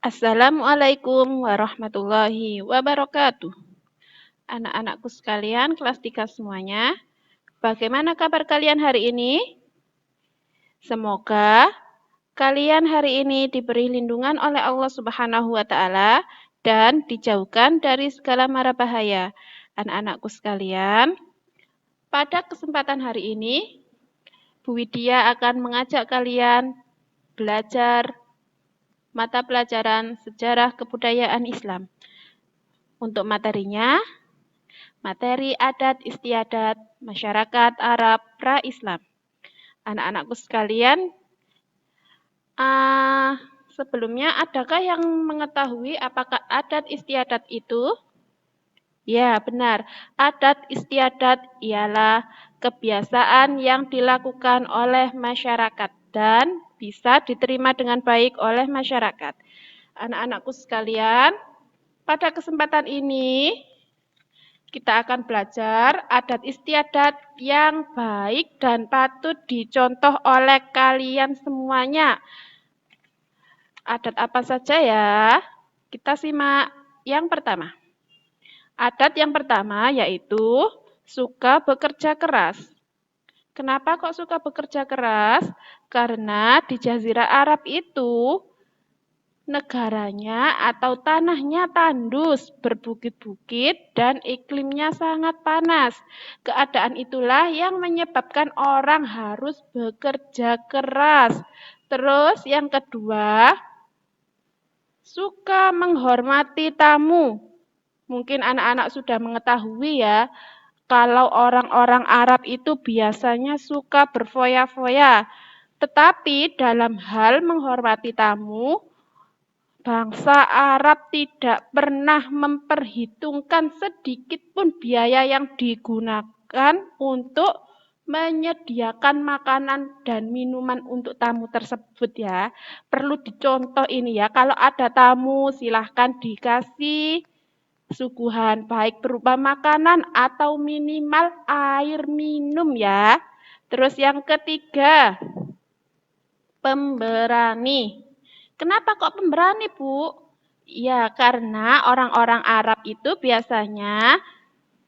Assalamualaikum warahmatullahi wabarakatuh. Anak-anakku sekalian, kelas 3 semuanya. Bagaimana kabar kalian hari ini? Semoga kalian hari ini diberi lindungan oleh Allah Subhanahu wa Ta'ala dan dijauhkan dari segala mara bahaya. Anak-anakku sekalian, pada kesempatan hari ini, Bu Widya akan mengajak kalian belajar mata pelajaran sejarah kebudayaan Islam. Untuk materinya, materi adat istiadat masyarakat Arab pra-Islam. Anak-anakku sekalian, sebelumnya adakah yang mengetahui apakah adat istiadat itu? Ya, benar. Adat istiadat ialah kebiasaan yang dilakukan oleh masyarakat dan bisa diterima dengan baik oleh masyarakat. Anak-anakku sekalian, pada kesempatan ini kita akan belajar adat istiadat yang baik dan patut dicontoh oleh kalian semuanya. Adat apa saja ya? Kita simak yang pertama. Adat yang pertama yaitu suka bekerja keras. Kenapa kok suka bekerja keras? Karena di Jazirah Arab itu negaranya atau tanahnya tandus, berbukit-bukit, dan iklimnya sangat panas. Keadaan itulah yang menyebabkan orang harus bekerja keras. Terus yang kedua, suka menghormati tamu. Mungkin anak-anak sudah mengetahui ya, kalau orang-orang Arab itu biasanya suka berfoya-foya. Tetapi dalam hal menghormati tamu, bangsa Arab tidak pernah memperhitungkan sedikit pun biaya yang digunakan untuk menyediakan makanan dan minuman untuk tamu tersebut ya. Perlu dicontoh ini ya, kalau ada tamu silahkan dikasih suguhan baik berupa makanan atau minimal air minum ya. Terus yang ketiga, pemberani. Kenapa kok pemberani, Bu? Ya, karena orang-orang Arab itu biasanya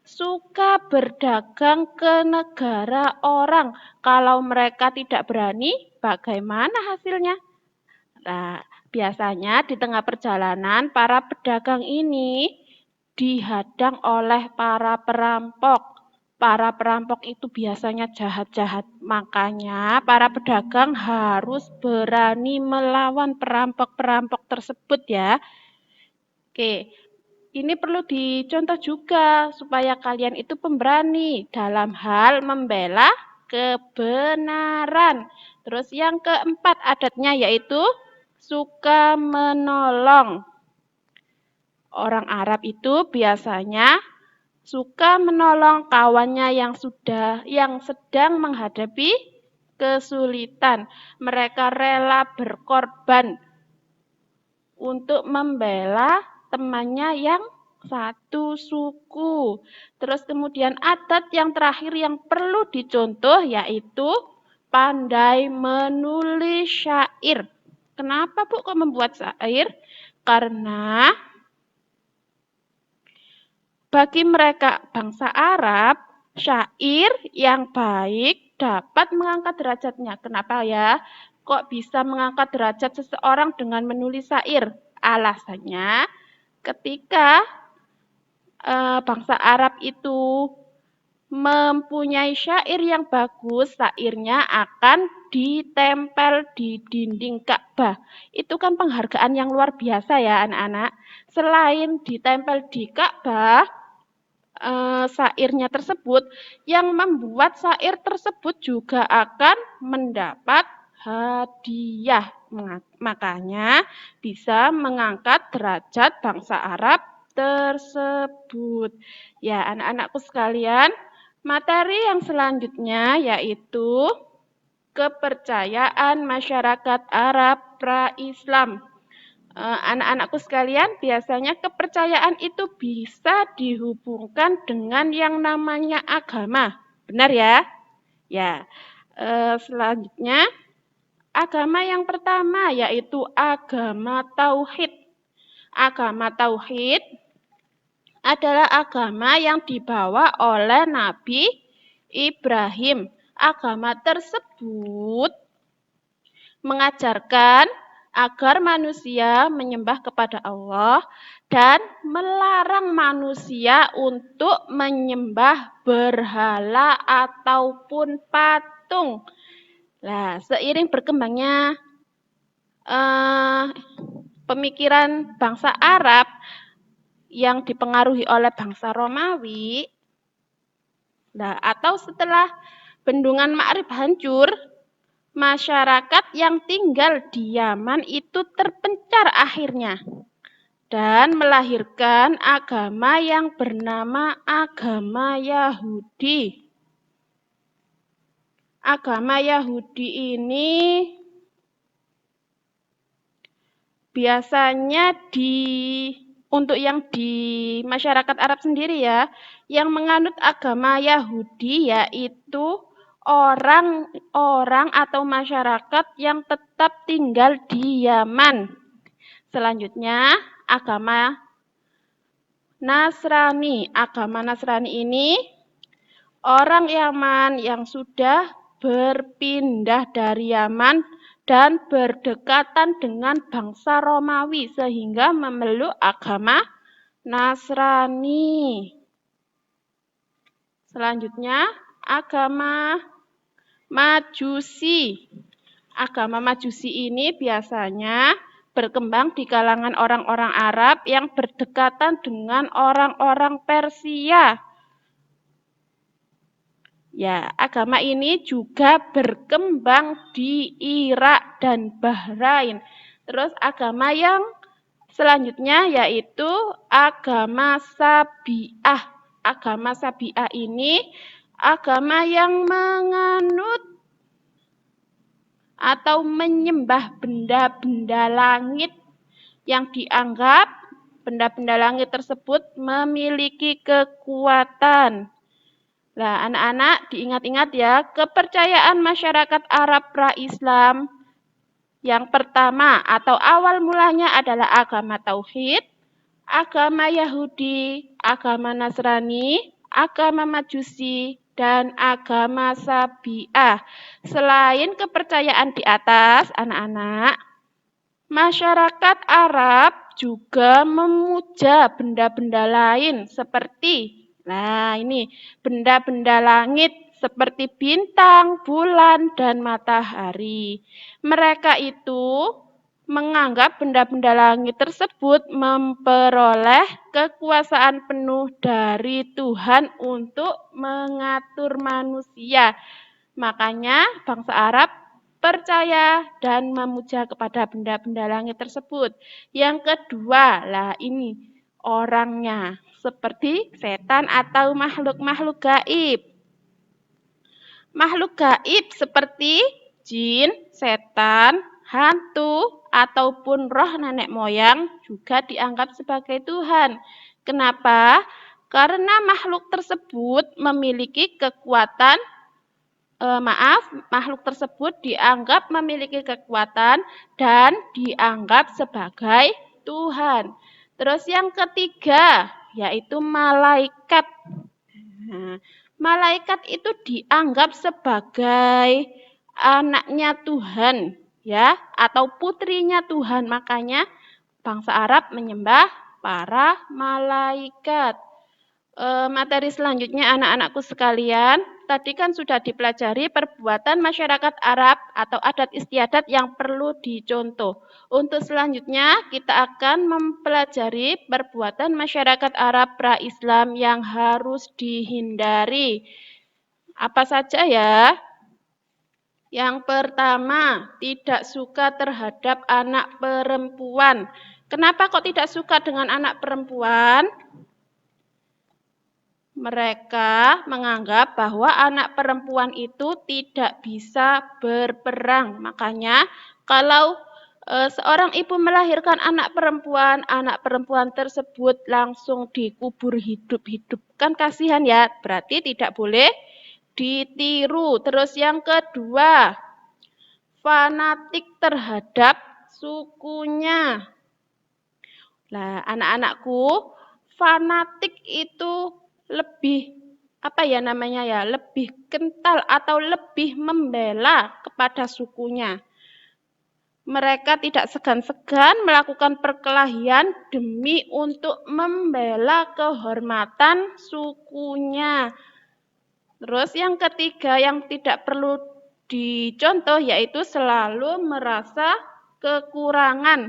suka berdagang ke negara orang. Kalau mereka tidak berani, bagaimana hasilnya? Nah, biasanya di tengah perjalanan para pedagang ini dihadang oleh para perampok. Para perampok itu biasanya jahat-jahat, makanya para pedagang harus berani melawan perampok-perampok tersebut ya. Oke, ini perlu dicontoh juga supaya kalian itu pemberani dalam hal membela kebenaran. Terus yang keempat adatnya yaitu suka menolong. Orang Arab itu biasanya suka menolong kawannya yang sedang menghadapi kesulitan. Mereka rela berkorban untuk membela temannya yang satu suku. Terus kemudian adat yang terakhir yang perlu dicontoh yaitu pandai menulis syair. Kenapa Bu kok membuat syair? Karena bagi mereka bangsa Arab, syair yang baik dapat mengangkat derajatnya. Kenapa ya? Kok bisa mengangkat derajat seseorang dengan menulis syair? Alasannya ketika bangsa Arab itu mempunyai syair yang bagus, syairnya akan ditempel di dinding Ka'bah. Itu kan penghargaan yang luar biasa ya anak-anak. Selain ditempel di Ka'bah, syairnya tersebut, yang membuat syair tersebut juga akan mendapat hadiah. Makanya bisa mengangkat derajat bangsa Arab tersebut. Ya, anak-anakku sekalian, materi yang selanjutnya yaitu kepercayaan masyarakat Arab pra-Islam. Anak-anakku sekalian, biasanya kepercayaan itu bisa dihubungkan dengan yang namanya agama. Benar ya? Ya. Selanjutnya, agama yang pertama yaitu agama tauhid. Agama tauhid adalah agama yang dibawa oleh Nabi Ibrahim. Agama tersebut mengajarkan agar manusia menyembah kepada Allah dan melarang manusia untuk menyembah berhala ataupun patung. Nah, seiring berkembangnya pemikiran bangsa Arab yang dipengaruhi oleh bangsa Romawi, atau setelah bendungan Ma'rib hancur, masyarakat yang tinggal di Yaman itu terpencar akhirnya dan melahirkan agama yang bernama agama Yahudi. Agama Yahudi ini biasanya untuk yang di masyarakat Arab sendiri ya, yang menganut agama Yahudi yaitu orang-orang atau masyarakat yang tetap tinggal di Yaman. Selanjutnya, agama Nasrani. Agama Nasrani ini orang Yaman yang sudah berpindah dari Yaman dan berdekatan dengan bangsa Romawi sehingga memeluk agama Nasrani. Selanjutnya, agama Majusi. Agama Majusi ini biasanya berkembang di kalangan orang-orang Arab yang berdekatan dengan orang-orang Persia. Ya, agama ini juga berkembang di Irak dan Bahrain. Terus agama yang selanjutnya yaitu agama Sabi'ah. Agama Sabi'ah ini agama yang menganut atau menyembah benda-benda langit yang dianggap benda-benda langit tersebut memiliki kekuatan. Nah, anak-anak diingat-ingat ya, kepercayaan masyarakat Arab pra-Islam yang pertama atau awal mulanya adalah agama tauhid, agama Yahudi, agama Nasrani, agama Majusi, dan agama Sabi'ah. Selain kepercayaan di atas, anak-anak, masyarakat Arab juga memuja benda-benda lain seperti ini benda-benda langit seperti bintang, bulan, dan matahari. Mereka itu menganggap benda-benda langit tersebut memperoleh kekuasaan penuh dari Tuhan untuk mengatur manusia. Makanya bangsa Arab percaya dan memuja kepada benda-benda langit tersebut. Yang kedua, ini orangnya seperti setan atau makhluk-makhluk gaib. Makhluk gaib seperti jin, setan, hantu, ataupun roh nenek moyang juga dianggap sebagai Tuhan. Kenapa? Karena makhluk tersebut memiliki kekuatan makhluk tersebut dianggap memiliki kekuatan dan dianggap sebagai Tuhan. Terus yang ketiga, yaitu malaikat. Nah, malaikat itu dianggap sebagai anaknya Tuhan, ya, atau putrinya Tuhan. Makanya bangsa Arab menyembah para malaikat. Materi selanjutnya anak-anakku sekalian, tadi kan sudah dipelajari perbuatan masyarakat Arab atau adat istiadat yang perlu dicontoh. Untuk selanjutnya kita akan mempelajari perbuatan masyarakat Arab pra-Islam yang harus dihindari. Apa saja ya? Yang pertama, tidak suka terhadap anak perempuan. Kenapa kok tidak suka dengan anak perempuan? Mereka menganggap bahwa anak perempuan itu tidak bisa berperang. Makanya kalau seorang ibu melahirkan anak perempuan tersebut langsung dikubur hidup-hidup. Kan kasihan ya, berarti tidak boleh ditiru. Terus yang kedua, fanatik terhadap sukunya. Nah, anak-anakku, fanatik itu lebih lebih kental atau lebih membela kepada sukunya. Mereka tidak segan-segan melakukan perkelahian demi untuk membela kehormatan sukunya. Terus yang ketiga yang tidak perlu dicontoh yaitu selalu merasa kekurangan.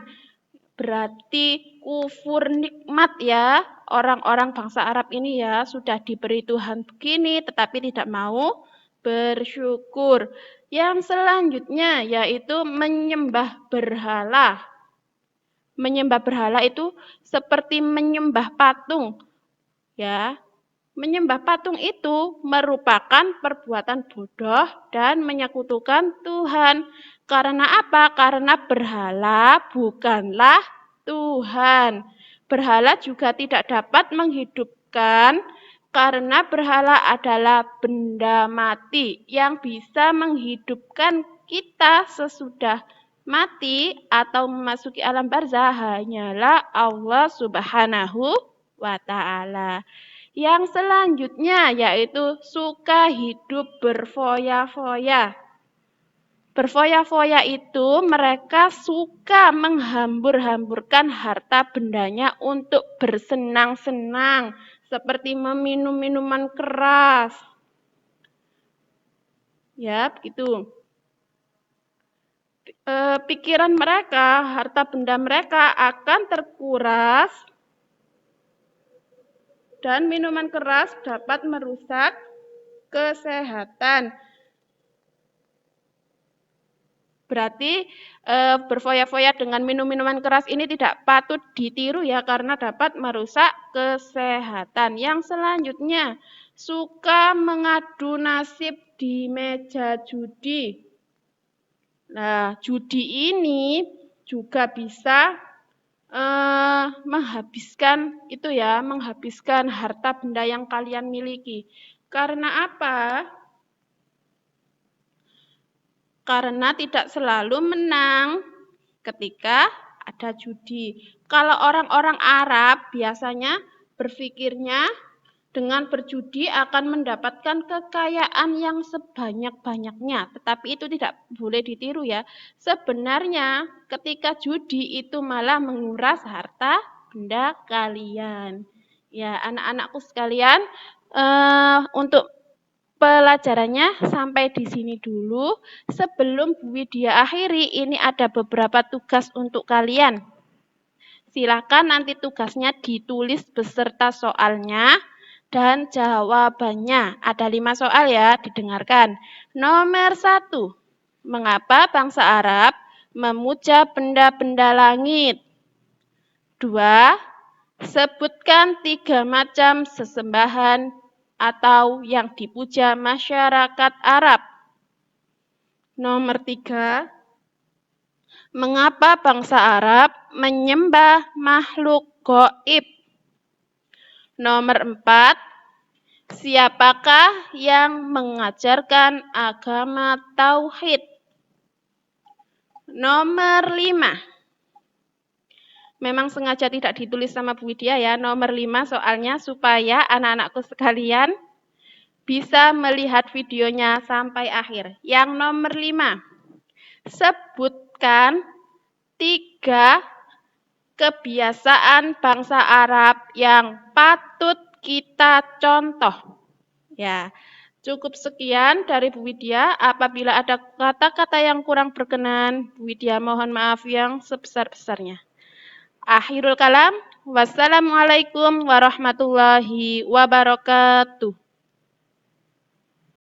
Berarti kufur nikmat ya. Orang-orang bangsa Arab ini ya sudah diberi Tuhan begini tetapi tidak mau bersyukur. Yang selanjutnya yaitu menyembah berhala. Menyembah berhala itu seperti menyembah patung. Ya. Menyembah patung itu merupakan perbuatan bodoh dan menyekutukan Tuhan. Karena apa? Karena berhala bukanlah Tuhan. Berhala juga tidak dapat menghidupkan karena berhala adalah benda mati yang bisa menghidupkan kita sesudah mati atau memasuki alam barzah hanyalah Allah Subhanahu wa Ta'ala. Yang selanjutnya yaitu suka hidup berfoya-foya. Berfoya-foya itu mereka suka menghambur-hamburkan harta bendanya untuk bersenang-senang, seperti meminum minuman keras. Ya, begitu. Pikiran mereka, harta benda mereka akan terkuras dan minuman keras dapat merusak kesehatan. Berarti berfoya-foya dengan minum-minuman keras ini tidak patut ditiru ya karena dapat merusak kesehatan. Yang selanjutnya, suka mengadu nasib di meja judi. Nah, judi ini juga bisa menghabiskan harta benda yang kalian miliki. Karena apa? Karena tidak selalu menang ketika ada judi. Kalau orang-orang Arab biasanya berpikirnya dengan berjudi akan mendapatkan kekayaan yang sebanyak-banyaknya. Tetapi itu tidak boleh ditiru ya. Sebenarnya ketika judi itu malah menguras harta benda kalian. Ya, anak-anakku sekalian, untuk pelajarannya sampai di sini dulu. Sebelum Bu Widya akhiri, ini ada beberapa tugas untuk kalian. Silakan nanti tugasnya ditulis beserta soalnya dan jawabannya. Ada 5 soal ya, didengarkan. Nomor 1, mengapa bangsa Arab memuja benda-benda langit? 2, sebutkan 3 macam sesembahan atau yang dipuja masyarakat Arab. Nomor 3, mengapa bangsa Arab menyembah makhluk gaib? Nomor 4, siapakah yang mengajarkan agama tauhid? Nomor 5, memang sengaja tidak ditulis sama Bu Widya ya, nomor 5 soalnya supaya anak-anakku sekalian bisa melihat videonya sampai akhir. Yang nomor 5, sebutkan 3 kebiasaan bangsa Arab yang patut kita contoh. Ya, cukup sekian dari Bu Widya. Apabila ada kata-kata yang kurang berkenan, Bu Widya mohon maaf yang sebesar-besarnya. Akhirul kalam, wassalamualaikum warahmatullahi wabarakatuh.